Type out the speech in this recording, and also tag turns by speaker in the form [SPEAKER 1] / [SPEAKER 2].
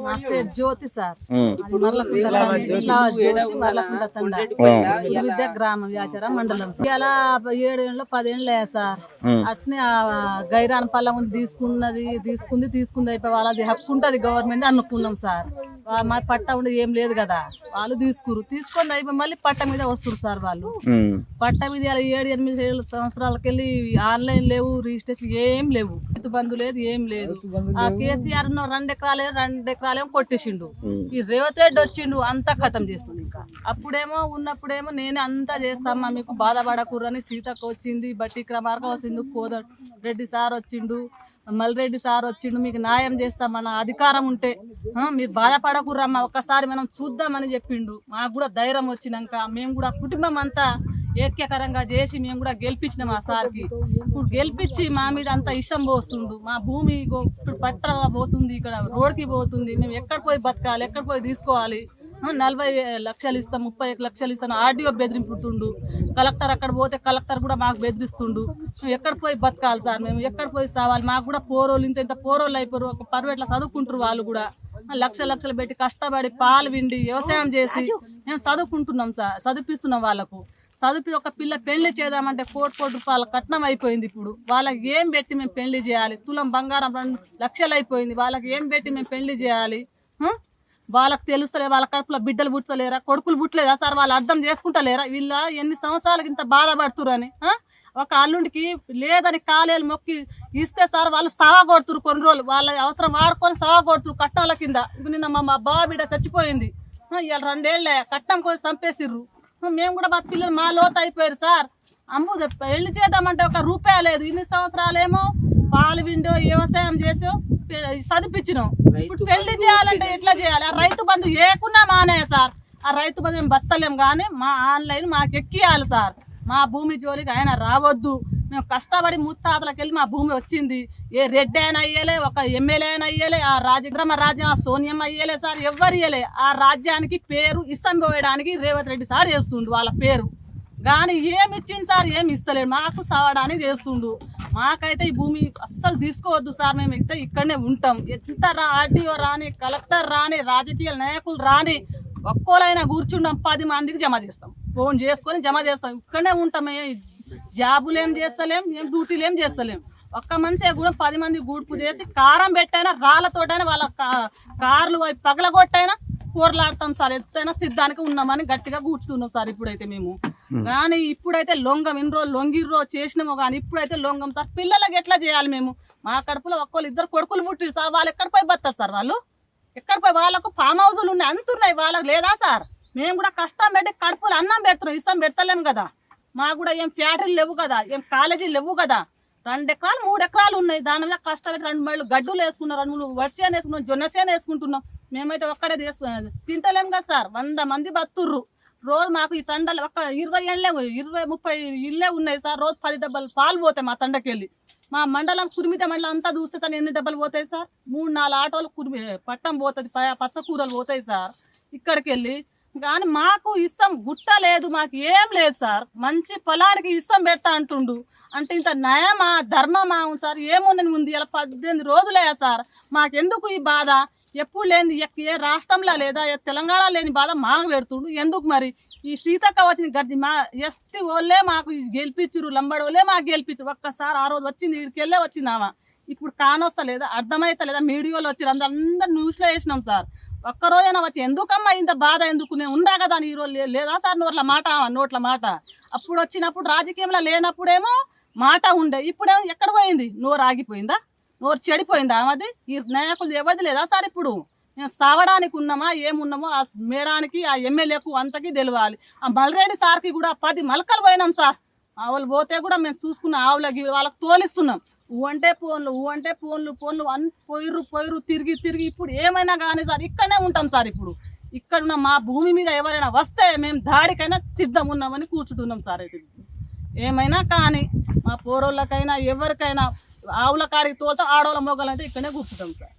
[SPEAKER 1] నా పేరు జ్యోతి సార్. విద్యా గ్రామం వ్యాచార మండలం. ఇలా 7 ఏళ్ళు 10 ఏళ్ళు సార్. అట్నే గైరాన్ పళ్ళ ముందు తీసుకుంది అయిపోయి వాళ్ళది హక్కు ఉంటది గవర్నమెంట్ అనుకున్నాం సార్. మా పట్ట ఉండి ఏం లేదు కదా, వాళ్ళు తీసుకొని అయిపోయి మళ్ళీ పట్ట మీద వస్తారు సార్. వాళ్ళు పట్ట మీద 7-8 సంవత్సరాలకెళ్ళి ఆన్లైన్ లేవు, రిజిస్ట్రేషన్ ఏం లేవు, రైతు బంధు లేదు, ఏం లేదు. ఆ కేసీఆర్ 2 ఎకరాలేమో కొట్టేసిండు. ఈ రేవంత్ రెడ్డి వచ్చిండు అంతా ఖతం చేస్తుంది. ఇంకా ఉన్నప్పుడేమో నేనే అంతా చేస్తామా, మీకు బాధపడకూరని సీతకు వచ్చింది, బట్టి క్రమార్క వచ్చిండు, కోదర్ రెడ్డి సార్ వచ్చిండు, మల్రెడ్డి సార్ వచ్చిండు, మీకు న్యాయం చేస్తామన్న అధికారం ఉంటే మీరు బాధపడకూరమ్మా, ఒక్కసారి మనం చూద్దామని చెప్పిండు. మాకు కూడా ధైర్యం వచ్చినాక మేము కూడా కుటుంబం అంతా ఏక్యకరంగా చేసి మేము కూడా గెలిపించినాం ఆ సార్కి. ఇప్పుడు గెలిపించి మా మీద అంత ఇష్టం పోస్తుండు. మా భూమి ఇప్పుడు పట్టగా పోతుంది, ఇక్కడ రోడ్కి పోతుంది, మేము ఎక్కడ పోయి బతకాలి, ఎక్కడ పోయి తీసుకోవాలి. 40 లక్షలు ఇస్తాం, 30 లక్షలు ఇస్తాను ఆర్డీఓ బెదిరింపుతుండు. కలెక్టర్ అక్కడ పోతే కలెక్టర్ కూడా మాకు బెదిరిస్తుండు. మేము ఎక్కడ పోయి బతకాలి సార్, మేము ఎక్కడ పోయి సావాలి. మాకు కూడా పోరోళ్ళు ఇంత పోరోళ్ళు అయిపోరు, ఒక ప్రైవేట్లో చదువుకుంటారు వాళ్ళు కూడా. లక్షలు పెట్టి కష్టపడి పాలు విండి వ్యవసాయం చేసి మేము చదువుకుంటున్నాం సార్, చదివిస్తున్నాం వాళ్ళకు. చదివి ఒక పిల్ల పెళ్లి చేద్దామంటే కోటి రూపాయల కట్నం అయిపోయింది. ఇప్పుడు వాళ్ళకి ఏం పెట్టి మేము పెళ్లి చేయాలి? తులం బంగారం 2 లక్షలు అయిపోయింది. వాళ్ళకి ఏం పెట్టి మేము పెళ్లి చేయాలి? వాళ్ళకి తెలుస్తలే, వాళ్ళ కడుపులో బిడ్డలు పుట్టలేరా, కొడుకులు పుట్టలేదా సార్? వాళ్ళు అర్థం చేసుకుంటలేరా? వీళ్ళ ఎన్ని సంవత్సరాలకి ఇంత బాధపడుతురని. ఒక అల్లుండికి లేదని కాలేలు మొక్కి ఇస్తే సార్ వాళ్ళు సావగొడుతురు. కొన్ని రోజులు వాళ్ళ అవసరం వాడుకొని సావగొడుతురు కట్నాల కింద. నిన్న మా బావ బిడ్డ చచ్చిపోయింది, ఇవాళ 2 ఏళ్ళే కట్నం కోసం చంపేసిర్రు. మేము కూడా మా పిల్లలు మా లోతు అయిపోయారు సార్. పెళ్లి చేద్దామంటే 1 రూపాయి లేదు. ఇన్ని సంవత్సరాలేమో పాలు విండో వ్యవసాయం చేసో చదివించినాం. ఇప్పుడు పెళ్లి చేయాలంటే ఎట్లా చేయాలి? ఆ రైతు బంధు ఏకున్నా మానే సార్. ఆ రైతు బంధు మేము బతలేం, కానీ మా ఆన్లైన్ మాకు ఎక్కియాలి సార్. మా భూమి జోలికి ఆయన రావద్దు. మేము కష్టపడి ముత్తాతలకు వెళ్ళి మా భూమి వచ్చింది. ఏ రెడ్డి అయినా అయ్యలే, ఒక ఎమ్మెల్యే అయినా అయ్యలే, ఆ రాజ్యం సోనియమ్మ అయ్యలే సార్, ఎవ్వరు ఇయ్యలే. ఆ రాజ్యానికి పేరు ఇసం పోయడానికి రేవంత్ రెడ్డి సార్ చేస్తుండు వాళ్ళ పేరు. కానీ ఏమి ఇచ్చిండు సార్? ఏమి ఇస్తలేడు. మాకు సావడానికి చేస్తుండు. మాకైతే ఈ భూమి అస్సలు తీసుకోవద్దు సార్. మేము అయితే ఇక్కడనే ఉంటాం. ఎంత ఆర్డీఓ రాని, కలెక్టర్ రాని, రాజకీయ నాయకులు రాని, ఒక్కోలైనా కూర్చుంటాం, 10 మందికి జమ చేస్తాం, ఫోన్ చేసుకొని జమ చేస్తాం. ఇక్కడనే ఉంటాం. జాబులు ఏం చేస్తలేం, ఏం డ్యూటీలు ఏం చేస్తలేం. ఒక్క మనిషి కూడా 10 మంది గూడుపు చేసి కారం పెట్టైనా రాళ్ళతోటైనా వాళ్ళ కార్లు పగలగొట్టైనా కూరలాడతాం సార్. ఎత్తైనా సిద్ధానికి ఉన్నామని గట్టిగా కూర్చుతున్నాం సార్ ఇప్పుడైతే మేము. కానీ ఇప్పుడైతే లొంగం. ఇన్ని రోజులు లొంగిర్రో చేసినామో, కానీ ఇప్పుడైతే లొంగం సార్. పిల్లలకి ఎట్లా చేయాలి మేము? మా కడుపులో 2 కొడుకులు పుట్టిరు సార్. వాళ్ళు ఎక్కడ పోయి బతారు సార్? వాళ్ళు ఎక్కడ పోయి? వాళ్ళకు ఫామ్ హౌజులు ఉన్నాయి, అంతున్నాయి, వాళ్ళకి లేదా సార్? మేము కూడా కష్టం పెట్టి కడుపులు అన్నం పెడుతున్నాం, ఇష్టం పెడతలేము కదా. మాకు కూడా ఏం ఫ్యాక్టరీలు లేవు కదా, ఏం కాలేజీలు లేవు కదా. 2 ఎకరాలు 3 ఎకరాలు ఉన్నాయి. దాని మీద కష్టపడి 2 మైళ్ళు గడ్డులు వేసుకున్నాం, 2 3 వరిసేను వేసుకున్నాం, జొన్న సేను వేసుకుంటున్నాం. మేమైతే ఒక్కడే తింటలేము కదా సార్. 100 మంది బతుర్రు. రోజు మాకు ఈ తండలు 20 ఏళ్ళే 20-30 ఇళ్ళే ఉన్నాయి సార్. రోజు 10 డబ్బాలు పాలు పోతాయి మా తండకెళ్ళి. మా మండలం కురిమిత మండలం అంతా చూస్తే తను ఎన్ని డబ్బాలు పోతాయి సార్? 3-4 ఆటోలు పట్టం పోతుంది, పచ్చ కూరలు పోతాయి సార్ ఇక్కడికి వెళ్ళి. కానీ మాకు ఇష్టం గుట్ట లేదు, మాకు ఏం లేదు సార్. మంచి పొలానికి ఇష్టం పెడతా అంటుండు. అంటే ఇంత న్యాయమా, ధర్మమా సార్? ఏముందని ఉంది ఇలా 18 రోజులే సార్. మాకెందుకు ఈ బాధ? ఎప్పుడు లేని, ఏ రాష్ట్రంలో లేదా, తెలంగాణ లేని బాధ మాకు పెడుతుండు ఎందుకు మరి? ఈ సీతక్క వచ్చింది గడ్డి మా ఎస్టీ వాళ్ళే మాకు గెలిపించురు, లంబడి వాళ్ళే మాకు గెలిపించు. ఒక్కసారి ఆ రోజు వచ్చింది, వీడికెళ్ళే వచ్చిందామా. ఇప్పుడు కానొస్తలేదా, అర్థమైతలేదా? మీడియాలో వచ్చారు, అందరు న్యూస్లో వేసినాం సార్. ఒక్కరోజైనా వచ్చి ఎందుకమ్మా ఇంత బాధ ఎందుకు? నేను ఉండా కదా ఈ రోజు లేదా సార్ నోట్ల మాట. అప్పుడు వచ్చినప్పుడు రాజకీయంలో లేనప్పుడేమో మాట ఉండే, ఇప్పుడేమో ఎక్కడ పోయింది? నోరు ఆగిపోయిందా? నోరు చెడిపోయిందా? అది ఈ నాయకులు ఎవరిది లేదా సార్? ఇప్పుడు మేము సావడానికి ఉన్నామా ఏమున్నామో ఆ మేడానికి, ఆ ఎమ్మెల్యేకు అంతకీ తెలియాలి. ఆ మల్రెడ్డి సార్కి కూడా 10 మలకలు పోయినాం సార్. ఆవులు పోతే కూడా మేము చూసుకున్న ఆవులకి వాళ్ళకి తోలిస్తున్నాం. అంటే ఫోన్లు అని పోయిర్రు తిరిగి ఇప్పుడు ఏమైనా కానీ సార్ ఇక్కడనే ఉంటాం సార్. ఇప్పుడు ఇక్కడున్న మా భూమి మీద ఎవరైనా వస్తే మేము దాడికైనా సిద్ధం ఉన్నామని కూర్చుంటున్నాం సార్. అయితే ఏమైనా కానీ మా పోరోళ్ళకైనా ఎవరికైనా ఆవుల కాడికి తోలుతా, ఆడవాళ్ళ మొగ్గలు అయితే ఇక్కడనే కూర్చుంటాం సార్.